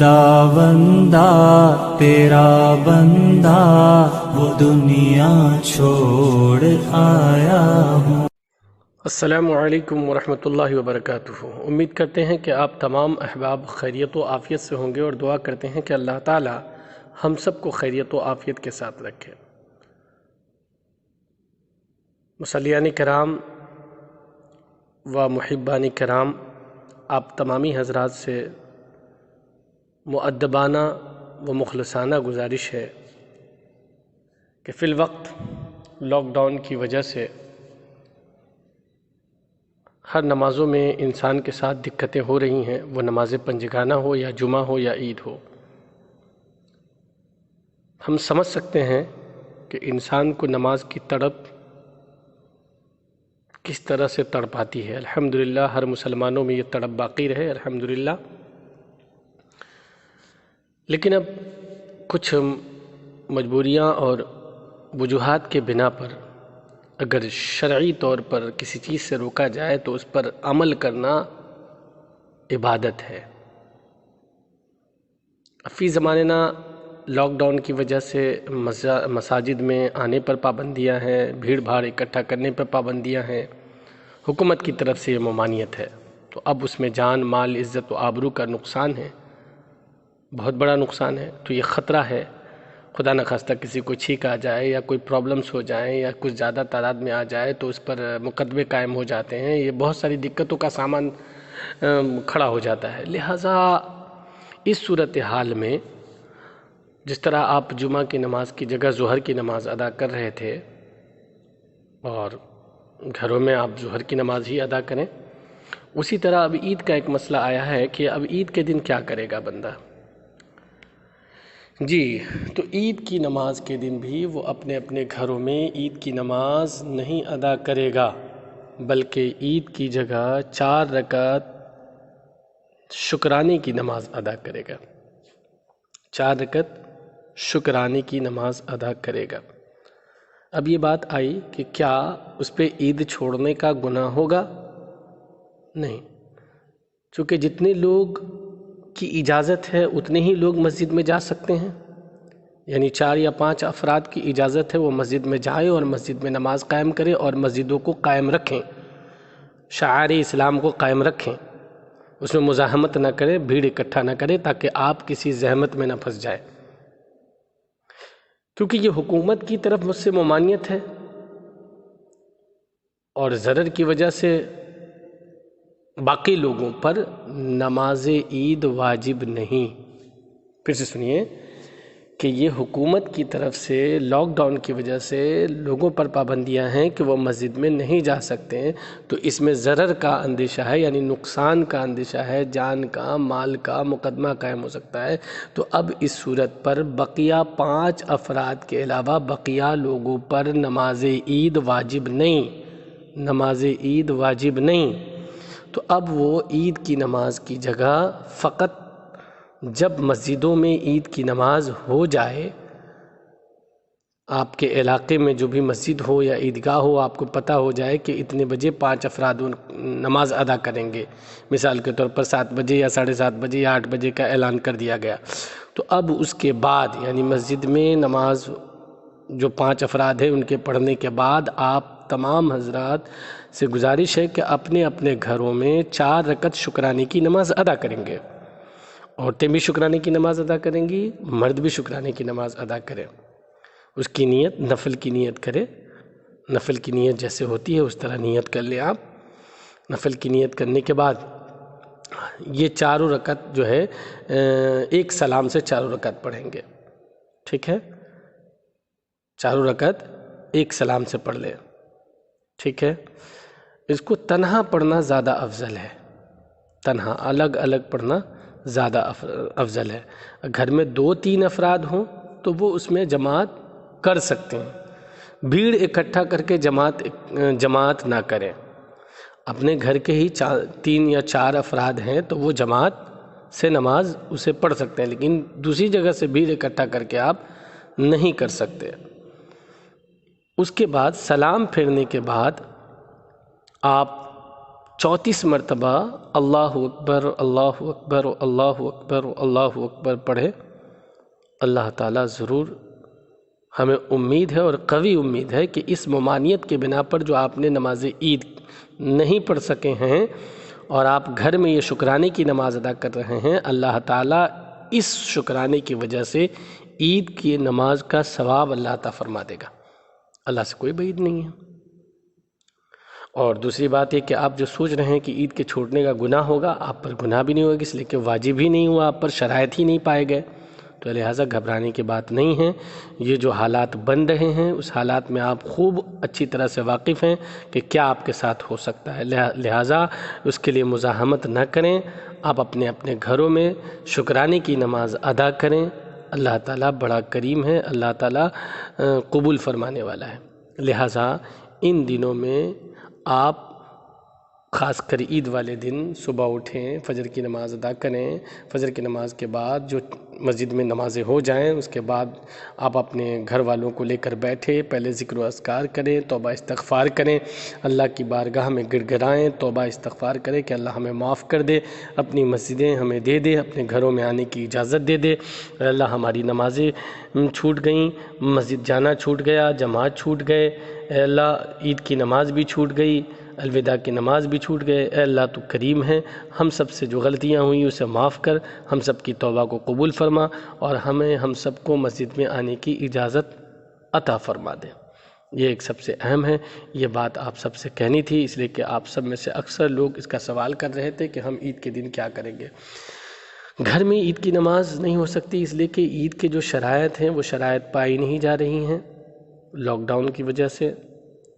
خداوندا تیرا بندہ وہ دنیا چھوڑ آیا ہوں۔ السلام علیکم ورحمۃ اللہ وبرکاتہ۔ امید کرتے ہیں کہ آپ تمام احباب خیریت و عافیت سے ہوں گے اور دعا کرتے ہیں کہ اللہ تعالی ہم سب کو خیریت و عافیت کے ساتھ رکھے۔ مصلیان کرام و محبان کرام، آپ تمامی حضرات سے مؤدبانہ و مخلصانہ گزارش ہے کہ فی الوقت لاک ڈاؤن کی وجہ سے ہر نمازوں میں انسان کے ساتھ دقتیں ہو رہی ہیں، وہ نماز پنجگانہ ہو یا جمعہ ہو یا عید ہو۔ ہم سمجھ سکتے ہیں کہ انسان کو نماز کی تڑپ کس طرح سے تڑپاتی ہے۔ الحمدللہ ہر مسلمانوں میں یہ تڑپ باقی رہے، الحمدللہ۔ لیکن اب کچھ مجبوریاں اور وجوہات کے بنا پر اگر شرعی طور پر کسی چیز سے روکا جائے تو اس پر عمل کرنا عبادت ہے۔ فی زمانہ لاک ڈاؤن کی وجہ سے مساجد میں آنے پر پابندیاں ہیں، بھیڑ بھاڑ اکٹھا کرنے پر پابندیاں ہیں، حکومت کی طرف سے یہ ممانعت ہے۔ تو اب اس میں جان، مال، عزت و آبرو کا نقصان ہے، بہت بڑا نقصان ہے۔ تو یہ خطرہ ہے، خدا نخواستہ کسی کو چھینک آ جائے یا کوئی پرابلمز ہو جائیں یا کچھ زیادہ تعداد میں آ جائے تو اس پر مقدمے قائم ہو جاتے ہیں، یہ بہت ساری دقتوں کا سامان کھڑا ہو جاتا ہے۔ لہٰذا اس صورتحال میں جس طرح آپ جمعہ کی نماز کی جگہ ظہر کی نماز ادا کر رہے تھے اور گھروں میں آپ ظہر کی نماز ہی ادا کریں، اسی طرح اب عید کا ایک مسئلہ آیا ہے کہ اب عید کے دن کیا کرے گا بندہ۔ جی، تو عید کی نماز کے دن بھی وہ اپنے اپنے گھروں میں عید کی نماز نہیں ادا کرے گا، بلکہ عید کی جگہ 4 رکعت شکرانے کی نماز ادا کرے گا، 4 رکعت شکرانے کی نماز ادا کرے گا۔ اب یہ بات آئی کہ کیا اس پہ عید چھوڑنے کا گناہ ہوگا؟ نہیں، چونکہ جتنے لوگ کی اجازت ہے اتنے ہی لوگ مسجد میں جا سکتے ہیں، یعنی 4 یا 5 افراد کی اجازت ہے وہ مسجد میں جائیں اور مسجد میں نماز قائم کریں اور مسجدوں کو قائم رکھیں، شعائر اسلام کو قائم رکھیں، اس میں مزاحمت نہ کریں، بھیڑ اکٹھا نہ کریں تاکہ آپ کسی زحمت میں نہ پھنس جائیں۔ کیونکہ یہ حکومت کی طرف مجھ سے ممانعت ہے اور ضرر کی وجہ سے باقی لوگوں پر نماز عید واجب نہیں۔ پھر سے سنیے کہ یہ حکومت کی طرف سے لاک ڈاؤن کی وجہ سے لوگوں پر پابندیاں ہیں کہ وہ مسجد میں نہیں جا سکتے ہیں، تو اس میں ضرر کا اندیشہ ہے، یعنی نقصان کا اندیشہ ہے، جان کا، مال کا مقدمہ قائم ہو سکتا ہے۔ تو اب اس صورت پر بقیہ 5 افراد کے علاوہ بقیہ لوگوں پر نماز عید واجب نہیں، نماز عید واجب نہیں۔ تو اب وہ عید کی نماز کی جگہ فقط جب مسجدوں میں عید کی نماز ہو جائے، آپ کے علاقے میں جو بھی مسجد ہو یا عیدگاہ ہو، آپ کو پتہ ہو جائے کہ اتنے بجے 5 افراد نماز ادا کریں گے، مثال کے طور پر 7 بجے یا 7:30 بجے یا 8 بجے کا اعلان کر دیا گیا، تو اب اس کے بعد یعنی مسجد میں نماز جو 5 افراد ہیں ان کے پڑھنے کے بعد آپ تمام حضرات سے گزارش ہے کہ اپنے اپنے گھروں میں 4 رکعت شکرانے کی نماز ادا کریں گے، عورتیں بھی شکرانے کی نماز ادا کریں گی، مرد بھی شکرانے کی نماز ادا کریں۔ اس کی نیت نفل کی نیت کرے، نفل کی نیت جیسے ہوتی ہے اس طرح نیت کر لیں آپ۔ نفل کی نیت کرنے کے بعد یہ 4 رکعت جو ہے ایک سلام سے 4 رکعت پڑھیں گے، ٹھیک ہے، 4 رکعت ایک سلام سے پڑھ لیں، ٹھیک ہے۔ اس کو تنہا پڑھنا زیادہ افضل ہے، تنہا الگ الگ پڑھنا زیادہ افضل ہے۔ گھر میں 2-3 افراد ہوں تو وہ اس میں جماعت کر سکتے ہیں، بھیڑ اکٹھا کر کے جماعت نہ کریں۔ اپنے گھر کے ہی 3 یا 4 افراد ہیں تو وہ جماعت سے نماز اسے پڑھ سکتے ہیں، لیکن دوسری جگہ سے بھیڑ اکٹھا کر کے آپ نہیں کر سکتے۔ اس کے بعد سلام پھیرنے کے بعد آپ 34 مرتبہ اللہ اکبر اللہ اکبر اللہ اکبر اللہ اکبر پڑھے، اللہ تعالیٰ ضرور، ہمیں امید ہے اور قوی امید ہے کہ اس ممانعت کے بنا پر جو آپ نے نماز عید نہیں پڑھ سکے ہیں اور آپ گھر میں یہ شکرانے کی نماز ادا کر رہے ہیں، اللہ تعالیٰ اس شکرانے کی وجہ سے عید کی نماز کا ثواب اللہ عطا فرما دے گا۔ اللہ سے کوئی بعید نہیں ہے۔ اور دوسری بات یہ کہ آپ جو سوچ رہے ہیں کہ عید کے چھوڑنے کا گناہ ہوگا، آپ پر گناہ بھی نہیں ہوگا، اس لیے کہ واجب ہی نہیں ہوا، آپ پر شرائط ہی نہیں پائے گئے، تو لہٰذا گھبرانے کی بات نہیں ہے۔ یہ جو حالات بن رہے ہیں اس حالات میں آپ خوب اچھی طرح سے واقف ہیں کہ کیا آپ کے ساتھ ہو سکتا ہے، لہٰذا اس کے لیے مزاحمت نہ کریں، آپ اپنے اپنے گھروں میں شکرانے کی نماز ادا کریں۔ اللہ تعالیٰ بڑا کریم ہے، اللہ تعالیٰ قبول فرمانے والا ہے۔ لہٰذا ان دنوں میں آپ خاص کر عید والے دن صبح اٹھیں، فجر کی نماز ادا کریں، فجر کی نماز کے بعد جو مسجد میں نمازیں ہو جائیں اس کے بعد آپ اپنے گھر والوں کو لے کر بیٹھے، پہلے ذکر و اذکار کریں، توبہ استغفار کریں، اللہ کی بارگاہ میں گڑ گڑائیں، توبہ استغفار کریں کہ اللہ ہمیں معاف کر دے، اپنی مسجدیں ہمیں دے دے، اپنے گھروں میں آنے کی اجازت دے دے، اللہ ہماری نمازیں چھوٹ گئیں، مسجد جانا چھوٹ گیا، جماعت چھوٹ گئے، اے اللہ عید کی نماز بھی چھوٹ گئی، الوداع کی نماز بھی چھوٹ گئے، اے اللہ تو کریم ہے، ہم سب سے جو غلطیاں ہوئیں اسے معاف کر، ہم سب کی توبہ کو قبول فرما اور ہم سب کو مسجد میں آنے کی اجازت عطا فرما دے۔ یہ ایک سب سے اہم ہے، یہ بات آپ سب سے کہنی تھی، اس لیے کہ آپ سب میں سے اکثر لوگ اس کا سوال کر رہے تھے کہ ہم عید کے دن کیا کریں گے۔ گھر میں عید کی نماز نہیں ہو سکتی اس لیے کہ عید کے جو شرائط ہیں وہ شرائط پائی نہیں جا رہی ہیں، لاک ڈاؤن کی وجہ سے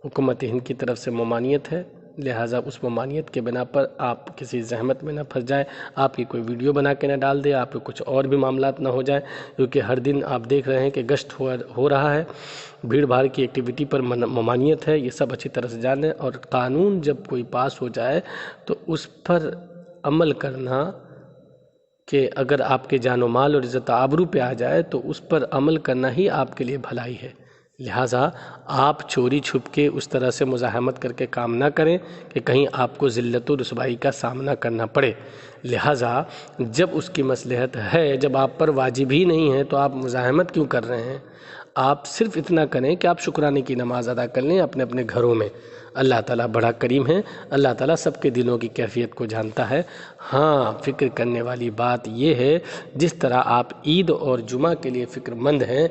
حکومت ہند کی طرف سے ممانعت ہے، لہٰذا اس ممانعت کے بنا پر آپ کسی زحمت میں نہ پھنس جائیں، آپ کی کوئی ویڈیو بنا کے نہ ڈال دے، آپ کے کچھ اور بھی معاملات نہ ہو جائیں، کیونکہ ہر دن آپ دیکھ رہے ہیں کہ گشت ہو رہا ہے، بھیڑ بھاڑ کی ایکٹیویٹی پر ممانعت ہے، یہ سب اچھی طرح سے جانیں، اور قانون جب کوئی پاس ہو جائے تو اس پر عمل کرنا کہ اگر آپ کے جان و مال اور عزت آبرو پہ آ جائے تو اس پر عمل کرنا ہی آپ کے لیے بھلائی ہے، لہٰذا آپ چوری چھپ کے اس طرح سے مزاحمت کر کے کام نہ کریں کہ کہیں آپ کو ذلت و رسوائی کا سامنا کرنا پڑے، لہٰذا جب اس کی مصلحت ہے، جب آپ پر واجب ہی نہیں ہے تو آپ مزاحمت کیوں کر رہے ہیں؟ آپ صرف اتنا کریں کہ آپ شکرانے کی نماز ادا کر لیں اپنے اپنے گھروں میں۔ اللہ تعالیٰ بڑا کریم ہے، اللہ تعالیٰ سب کے دلوں کی کیفیت کو جانتا ہے۔ ہاں، فکر کرنے والی بات یہ ہے جس طرح آپ عید اور جمعہ کے لیے فکر مند ہیں،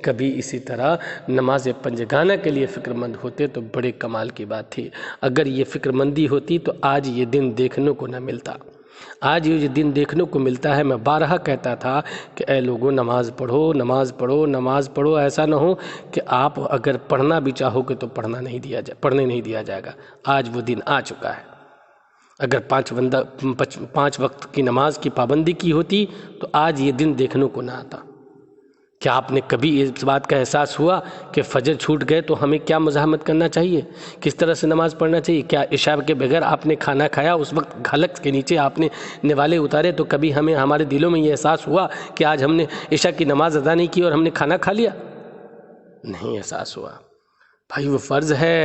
کبھی اسی طرح نماز پنجگانہ کے لیے فکر مند ہوتے تو بڑے کمال کی بات تھی۔ اگر یہ فکر مندی ہوتی تو آج یہ دن دیکھنے کو نہ ملتا، آج یہ دن دیکھنے کو ملتا ہے۔ میں بارہا کہتا تھا کہ اے لوگوں نماز پڑھو، نماز پڑھو، نماز پڑھو، ایسا نہ ہو کہ آپ اگر پڑھنا بھی چاہو گے تو پڑھنے نہیں دیا جائے گا۔ آج وہ دن آ چکا ہے۔ اگر 5 وقت کی نماز کی پابندی کی ہوتی تو آج یہ دن دیکھنے کو نہ آتا۔ کیا آپ نے کبھی اس بات کا احساس ہوا کہ فجر چھوٹ گئے تو ہمیں کیا مزاحمت کرنا چاہیے، کس طرح سے نماز پڑھنا چاہیے؟ کیا عشاء کے بغیر آپ نے کھانا کھایا، اس وقت گھلک کے نیچے آپ نے نوالے اتارے تو کبھی ہمارے دلوں میں یہ احساس ہوا کہ آج ہم نے عشاء کی نماز ادا نہیں کی اور ہم نے کھانا کھا لیا؟ نہیں احساس ہوا۔ بھائی وہ فرض ہے،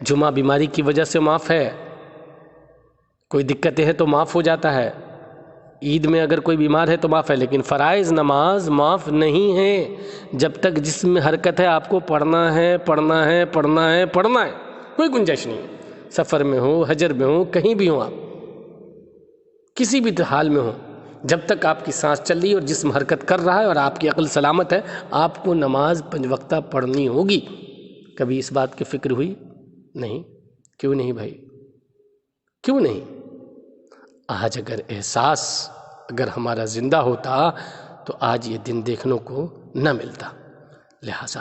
جمعہ بیماری کی وجہ سے معاف ہے، کوئی دقتیں ہیں تو معاف ہو جاتا ہے، عید میں اگر کوئی بیمار ہے تو معاف ہے، لیکن فرائض نماز معاف نہیں ہے۔ جب تک جسم میں حرکت ہے آپ کو پڑھنا ہے، پڑھنا ہے، پڑھنا ہے، پڑھنا ہے، کوئی گنجائش نہیں ہے۔ سفر میں ہو، حجر میں ہو، کہیں بھی ہوں، آپ کسی بھی حال میں ہوں، جب تک آپ کی سانس چل رہی ہے اور جسم حرکت کر رہا ہے اور آپ کی عقل سلامت ہے، آپ کو نماز 5 وقتہ پڑھنی ہوگی۔ کبھی اس بات کی فکر ہوئی؟ نہیں۔ کیوں نہیں بھائی؟ کیوں نہیں؟ آج اگر احساس ہمارا زندہ ہوتا تو آج یہ دن دیکھنے کو نہ ملتا۔ لہٰذا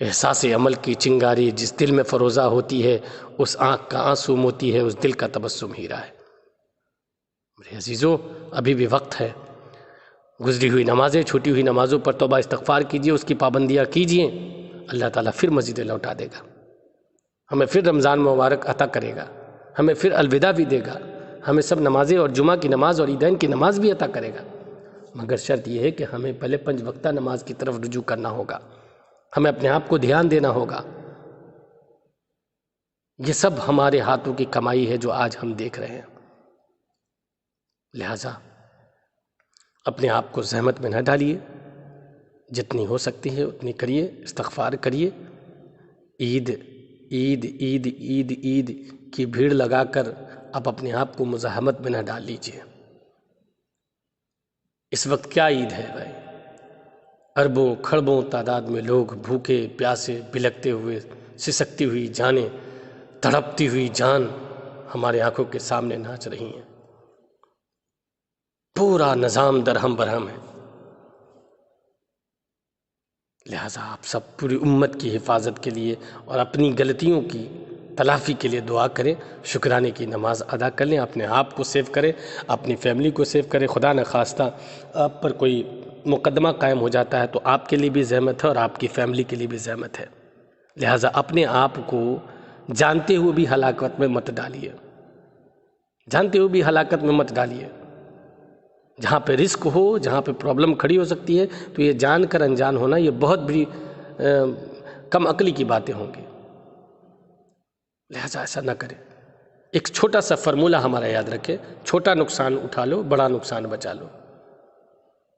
احساس عمل کی چنگاری جس دل میں فروزہ ہوتی ہے، اس آنکھ کا آنسو موتی ہے، اس دل کا تبسم ہیرا ہے۔ میرے عزیزو، ابھی بھی وقت ہے، گزری ہوئی نمازیں، چھوٹی ہوئی نمازوں پر توبہ استغفار کیجئے، اس کی پابندیاں کیجئے، اللہ تعالیٰ پھر مزید لوٹا دے گا، ہمیں پھر رمضان مبارک عطا کرے گا، ہمیں پھر الوداع بھی دے گا، ہمیں سب نمازیں اور جمعہ کی نماز اور عیدین کی نماز بھی عطا کرے گا، مگر شرط یہ ہے کہ ہمیں پہلے 5 وقتہ نماز کی طرف رجوع کرنا ہوگا، ہمیں اپنے آپ کو دھیان دینا ہوگا۔ یہ سب ہمارے ہاتھوں کی کمائی ہے جو آج ہم دیکھ رہے ہیں۔ لہٰذا اپنے آپ کو زحمت میں نہ ڈالیے، جتنی ہو سکتی ہے اتنی کریے، استغفار کریے۔ عید عید عید عید عید کی بھیڑ لگا کر آپ اپنے آپ کو مزاحمت میں نہ ڈال لیجیے۔ اس وقت کیا عید ہے بھائی؟ اربوں کھربوں تعداد میں لوگ بھوکے پیاسے بلکتے ہوئے، سسکتی ہوئی جانیں، تڑپتی ہوئی جان ہمارے آنکھوں کے سامنے ناچ رہی ہیں۔ پورا نظام درہم برہم ہے۔ لہٰذا آپ سب پوری امت کی حفاظت کے لیے اور اپنی غلطیوں کی تلافی کے لیے دعا کریں، شکرانے کی نماز ادا کر لیں، اپنے آپ کو سیو کریں، اپنی فیملی کو سیو کریں۔ خدا نخواستہ آپ پر کوئی مقدمہ قائم ہو جاتا ہے تو آپ کے لیے بھی زحمت ہے اور آپ کی فیملی کے لیے بھی زحمت ہے۔ لہٰذا اپنے آپ کو جانتے ہوئے بھی ہلاکت میں مت ڈالیے، جانتے ہوئے بھی ہلاکت میں مت ڈالیے۔ جہاں پہ رسک ہو، جہاں پہ پرابلم کھڑی ہو سکتی ہے، تو یہ جان کر انجان ہونا یہ بہت بڑی کم عقلی کی باتیں ہوں گی۔ لہٰذا ایسا نہ کریں۔ ایک چھوٹا سا فرمولہ ہمارا یاد رکھیں، چھوٹا نقصان اٹھا لو، بڑا نقصان بچا لو۔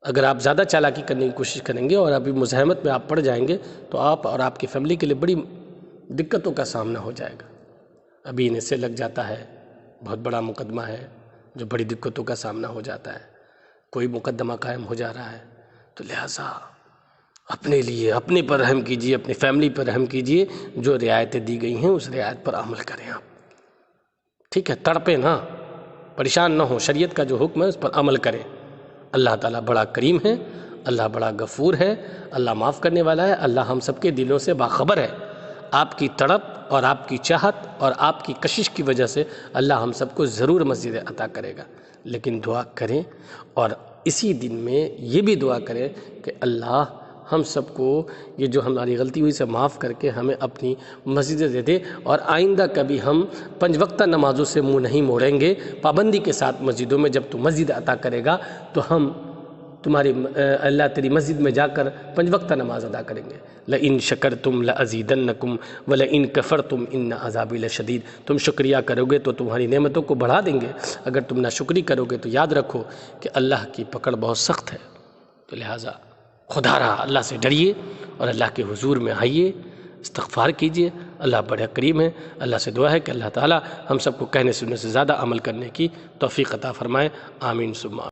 اگر آپ زیادہ چالاکی کرنے کی کوشش کریں گے اور ابھی مزاحمت میں آپ پڑ جائیں گے تو آپ اور آپ کی فیملی کے لیے بڑی دقتوں کا سامنا ہو جائے گا۔ ابھی انہیں سے لگ جاتا ہے، بہت بڑا مقدمہ ہے جو بڑی دقتوں کا سامنا ہو جاتا ہے، کوئی مقدمہ قائم ہو جا رہا ہے، تو لہٰذا اپنے لیے اپنے پر رحم کیجیے، اپنی فیملی پر رحم کیجیے۔ جو رعایتیں دی گئی ہیں اس رعایت پر عمل کریں آپ، ٹھیک ہے؟ تڑپیں نہ، پریشان نہ ہوں، شریعت کا جو حکم ہے اس پر عمل کریں۔ اللہ تعالیٰ بڑا کریم ہے، اللہ بڑا غفور ہے، اللہ معاف کرنے والا ہے، اللہ ہم سب کے دلوں سے باخبر ہے۔ آپ کی تڑپ اور آپ کی چاہت اور آپ کی کشش کی وجہ سے اللہ ہم سب کو ضرور مسجد عطا کرے گا، لیکن دعا کریں اور اسی دن میں یہ بھی دعا کریں کہ اللہ ہم سب کو یہ جو ہماری غلطی ہوئی سے معاف کر کے ہمیں اپنی مسجد دے دے، اور آئندہ کبھی ہم 5 وقتہ نمازوں سے منہ نہیں موڑیں گے، پابندی کے ساتھ مسجدوں میں جب تو مسجد عطا کرے گا تو ہم تمہاری اللہ تیری مسجد میں جا کر 5 وقتہ نماز ادا کریں گے۔ لَإِن شَكَرْتُمْ لَأَزِيدَنَّكُمْ وَلَئِن كَفَرْتُمْ إِنَّ عَذَابِي لَشَدِيدٌ۔ تم شکریہ کرو گے تو تمہاری نعمتوں کو بڑھا دیں گے، اگر تم ناشکری کرو گے تو یاد رکھو کہ اللہ کی پکڑ بہت سخت ہے۔ تو لہٰذا خدا را اللہ سے ڈریے اور اللہ کے حضور میں آئیے، استغفار کیجیے۔ اللہ بڑا کریم ہے، اللہ سے دعا ہے کہ اللہ تعالی ہم سب کو کہنے سننے سے زیادہ عمل کرنے کی توفیق عطا فرمائے۔ آمین ثم آمین۔